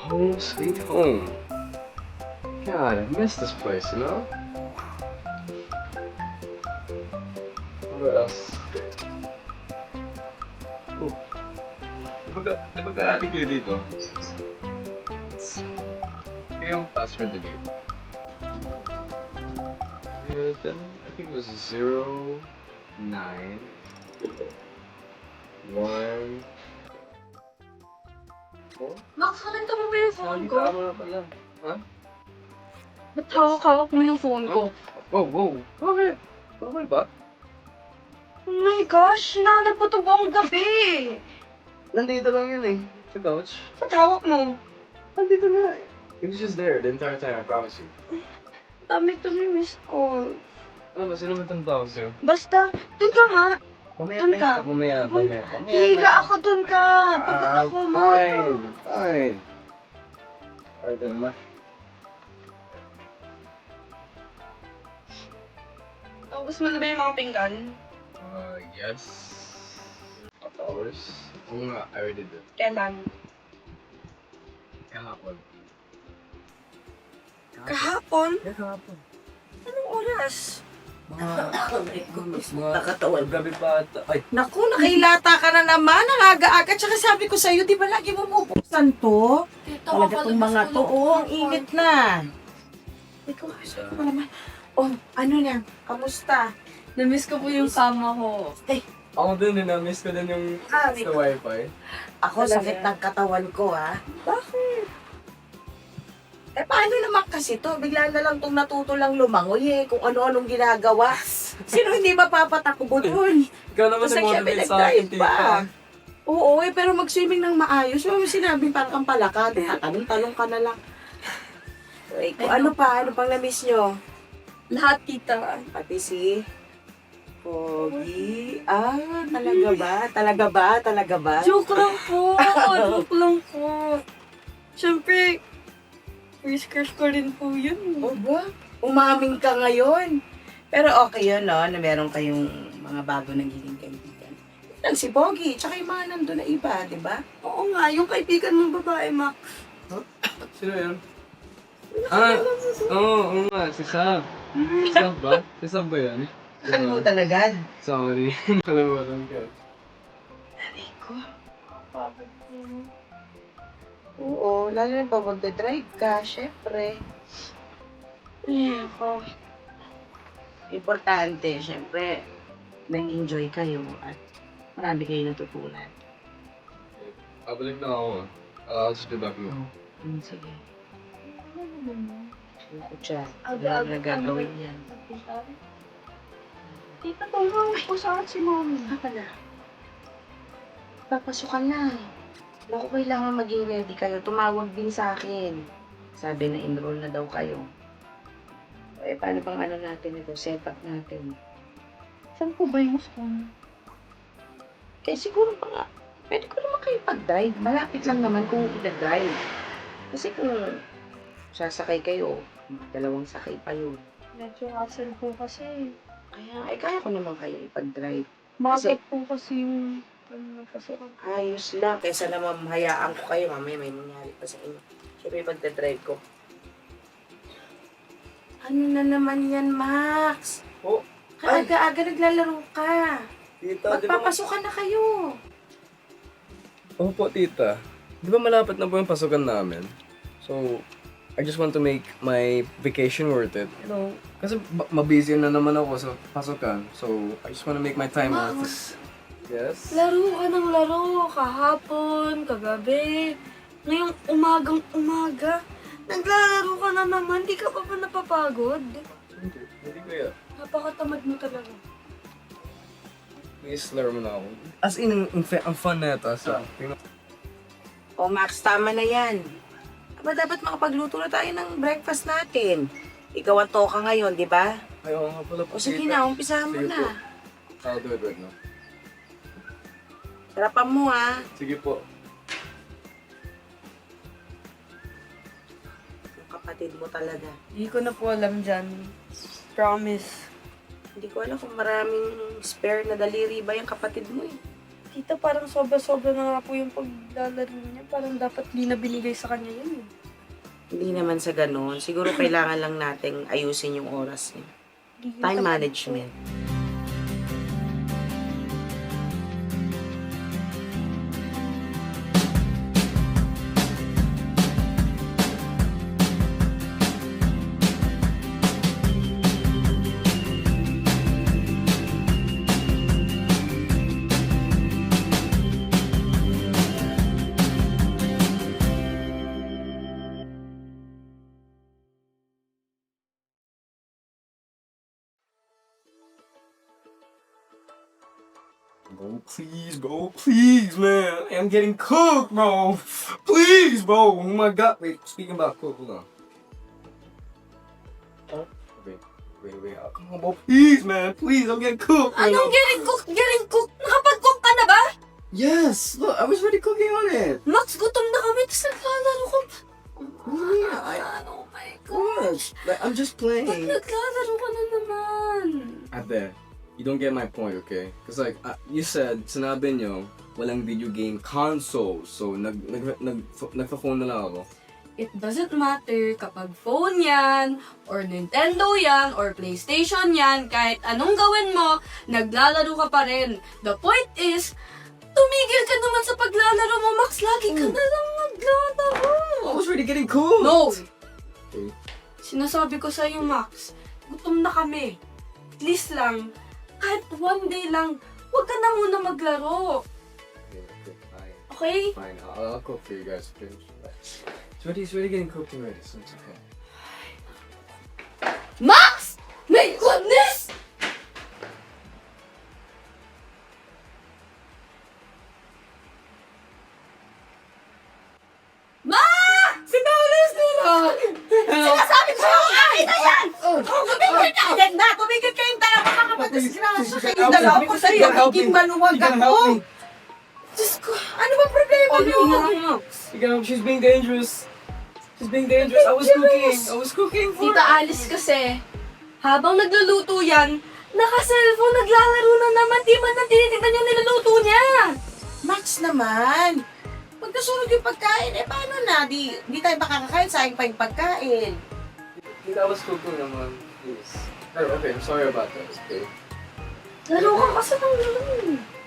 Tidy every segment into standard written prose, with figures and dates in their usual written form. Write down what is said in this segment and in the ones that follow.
Home sweet home. God, I miss this place, you know? What else? Oh, di ba ka-happy kayo dito? Yung password na dito. I think it was 0, 9, 1, 4. Nakakalimutan mo ba yung phone ko? Tama na pala. Ha? Ba't hawak-hawak mo yung phone ko? Wow. Bakit? Okay ba? Oh my gosh, hinanap ko ito buong gabi. Nandito lang yun eh. Sa couch. Ba't hawak mo? Nandito na eh. It was just there the entire time, I promise you. Dami ito may miss call. Ano ba? Sino ba itong tawag sa'yo? Basta, dun ka nga. Dun ka. Mamaya. Higa ako dun ka. Pagod ako mo. Fine. Alright then, ma. Tapos mo na ba yung mga pinggan? Yes. Of course. Oo nga, I already did. Kailan? Kahapon. Kahapon? Yeah, kahapon. Anong oras? Nakatawan. Gabi pa ata. Ay, Naku, nakahilata ka na naman. Ang aga-aga. Tsaka sabi ko sa'yo, di ba lagi mo bubuksan to? Talaga itong mga to. Oo, ang init na. Ikaw, sabi ko naman. Oh, ano na? Kamusta? Na-miss ko po yung sama ko. ako din, na-miss ko din yung sa wifi. Ako, Talaga? sakit ng katawan ko, ha? Bakit? Eh, paano naman kasi to? Bigla na lang itong natuto lang lumangoy eh. Kung ano-anong ginagawa. Sino hindi mapapatakbo doon? Ikaw naman Kasi siya motivate sa akin, pinag-drive pa. Oo, pero mag-swimming ng maayos. Yung sinabing parang kang palakad. Tanong-tanong ka na lang. Ay, kung ano pang na-miss nyo? Lahat, tita. Pati si Pogi. Talaga ba? Joke lang po. Joke lang po. Siyempre, first crush ko rin po yun. O ba? Umaming ka ngayon. Pero okay yun, no? Na meron kayong mga bago nagiging kaibigan. Lang si Pogi, tsaka yung mga nandun na iba, di ba? Oo nga, yung kaibigan mong babae, Mac. Sino yun? Oo nga, si Sam. Si Sam ba? Si Sam ba yan? Ano mo talaga? Sorry. Nakalimutan ko. Ko. Oo, lalo na pag magdadrive ka, syempre. Ako. Importante, syempre, nang-enjoy kayo at marami kayo natutunan. Pabalik na ako. I'll just be back now. Sige. Ako siya. Aga-aga Wala na gagawin yan. Tita, tulungan po sa akin si Mommy. Pala. Papasukan na. Naku, kailangan maging ready kayo. Tumawag din sa akin. Sabi na enroll na daw kayo. Eh, paano bang ano natin ito? Set up natin. Saan po ba yung school? Eh, siguro mga, pwede ko naman kayo pag-drive. Malapit lang naman kung ida-drive. Kasi kung sasakay kayo, dalawang sakay pa yun. Medyo hassle po kasi. Kaya ko naman kayo ipag-drive. Bakit po kasi yung nagkasukan? Ayos lang, kaysa naman hayaan ko kayo, mamaya may mangyari pa sa inyo. Siyempre, pagda-drive ko. Ano na naman yan, Max? Oh, Kaaga-aga naglalaro ka. tita, Magpapasukan na kayo. Opo, tita. Di ba malapit na po yung pasukan namin? So, I just want to make my vacation worth it. You know, kasi mabusy na naman ako sa pasukan. So, I just want to make my time worth it. Yes? Laro ka ng laro. Kahapon, kagabi. Ngayong umaga. Naglalaro ka na naman. Di ka pa ba napapagod? Hindi ko yan. Napakatamad mo talaga. Please, laro mo na ako. As in, ang fun na ito. So, O, Max, tama na yan. Aba, dapat makapagluto na tayo ng breakfast natin. Ikaw ang toka ngayon, di ba? ayaw nga pala po, O sige tita. na, umpisahan mo Sige na. po. I'll do it right now. Harapan mo, ha? Sige po. Yung kapatid mo talaga. Hindi ko na po alam dyan. Promise. Hindi ko alam kung maraming spare na daliri ba yung kapatid mo eh. Tita, parang sobra-sobra na nga po yung paglalaro niya. Parang dapat di na binigay sa kanya yun. Hindi naman sa ganun. Siguro kailangan lang nating ayusin yung oras niya. Time management. Bro, please, man. I'm getting cooked, bro. Please, bro. Oh my God. Wait, speaking about cook, hold on. Oh, wait. Oh, come on, bro. Please, man. Please, I'm getting cooked. Right Anong now. getting cook? Getting cook? Nakapag-cook ka na ba? Yes, look, I was already cooking on it. Max, gutom na kami. Tapos naglalaro ko. Yeah, Oh my God. gosh. Like, I'm just Ba't playing. naglalaro ka na naman? Ate, you don't get my point, okay? Because like you said, sinabi nyo, walang video game console. So nagpa-phone na lang ako. It doesn't matter kapag phone yan, or Nintendo yan, or PlayStation yan, kahit anong gawin mo, naglalaro ka pa rin. The point is, tumigil ka naman sa paglalaro mo, Max. Lagi ka na lang naglalaro. I was already getting cooked. No! Okay. Sinasabi ko sa'yo, Max, gutom na kami. Please lang, kahit one day lang, huwag ka na muna maglaro. Okay, fine. Okay? Fine, I'll cook for you guys. Okay? It's already getting cooked already, so it's okay. Max! My goodness! Max! Sinalis nila! Sinasabi ko sa'yo, akin na yan! Tumigil ka! Yan na! Tumigil kayong dalawa kakapatid. Sinasa kayong dalawa ko sa'yo. Magiging maluwag ako. Diyos ko, ano ba problema Oh, niyo? Max. She's being dangerous. She's being dangerous. I was cooking for Tita Alice kasi, habang nagluluto yan, naka-cellphone, naglalaro na naman. Di man na tinitignan yung niluluto niya. Max naman. Pag nasunod yung pagkain, eh paano na? Di tayo makakakain, sayang pa yung pagkain. I was cooking naman. Please. Oh, okay, I'm sorry about that. Okay. Laro ka kasi ng laro.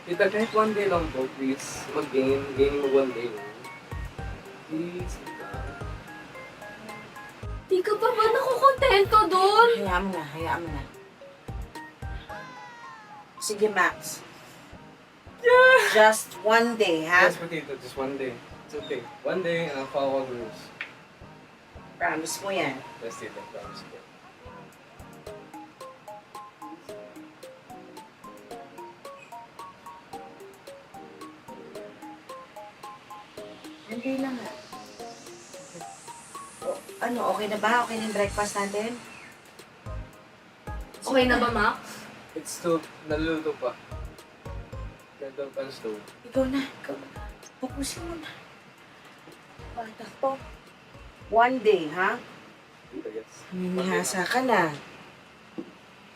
Tita, kahit one day lang po, please. Mag-game. Gaming mo one day lang. Please, tita. Di ka pa ba nakukontento doon? Hayaan mo na. Sige, Max. Yeah! Just one day, ha? Yes, Tita, just one day. It's okay. One day, and I'll follow all the rules. Promise mo yan. Yes, Tita, promise ko. One day lang, ha? Ano, okay na ba? Okay na yung breakfast natin? Okay na ba, Max? It's still, naluluto pa. Ganda pa ang stove. Ikaw na. Pupusin mo na. Bata po. One day, ha? Tita, yes. Minihasa ka na.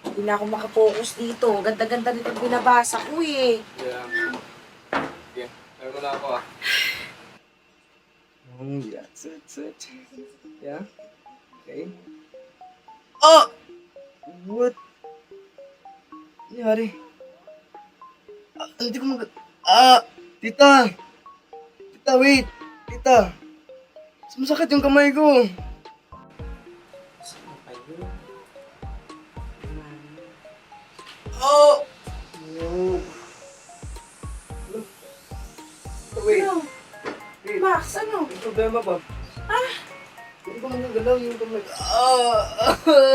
Hindi na ako makapokus dito. Ganda-ganda nito binabasa ko eh. Yeah. Okay, ayaw mo na ako ah. Oh, that's it. Yeah? Okay. Oh! What? Yari. Hindi ko tita! Tita, wait! Tita! Sumasakit yung kamay ko! Saan pa yun? Oh! No. Wait. Ano? Wait. Max, ano? May problema ba? Hindi ko magagalaw yung kamay ko.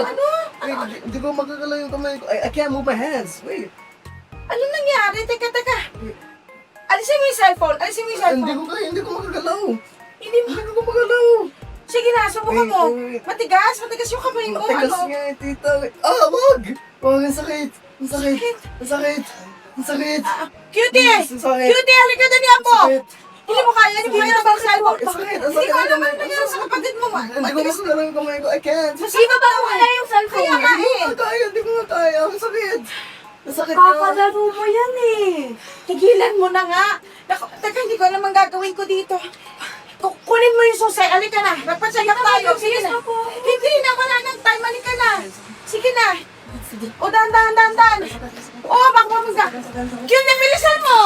Ano? Wait, hindi ko magagalaw yung kamay ko. I can't move my hands. Wait. Ano nangyari? Teka. Alisin mo yung cellphone. Hindi ko magagalaw. Hindi mo. Hindi ko magagalaw. Sige na, subukan mo. Wait. Matigas yung kamay mo. Matigas Ano? nga eh, tita. Wait. Wag! Wag, ang sakit. Ang sakit. Ang sakit. Ang sakit! Cutie! Ang sakit! Cutie, halika dali ako! Sakit! Hindi mo kaya, hindi mo kaya sa cellphone. Ang sakit! Ang Hindi sakit! ko alam ano nangyari sa kapatid mo. Hindi ko mas laro yung kamay ko. I can't! Di ba ba wala yung cellphone? Kaya nga eh. Hindi ko nga kaya! Hindi ko nga kaya! Ang sakit! Ang sakit na! Kakalaro mo yan eh. Tigilan mo na nga. Naku, teka, hindi ko alam ang gagawin ko dito. Kunin mo yung susay. Halika na. Magpasayap tayo. Sige na. Hindi na. Wala nang time. Halika na. Sige na. O, dahan. O, baka mamagka. Cute, bilisan mo.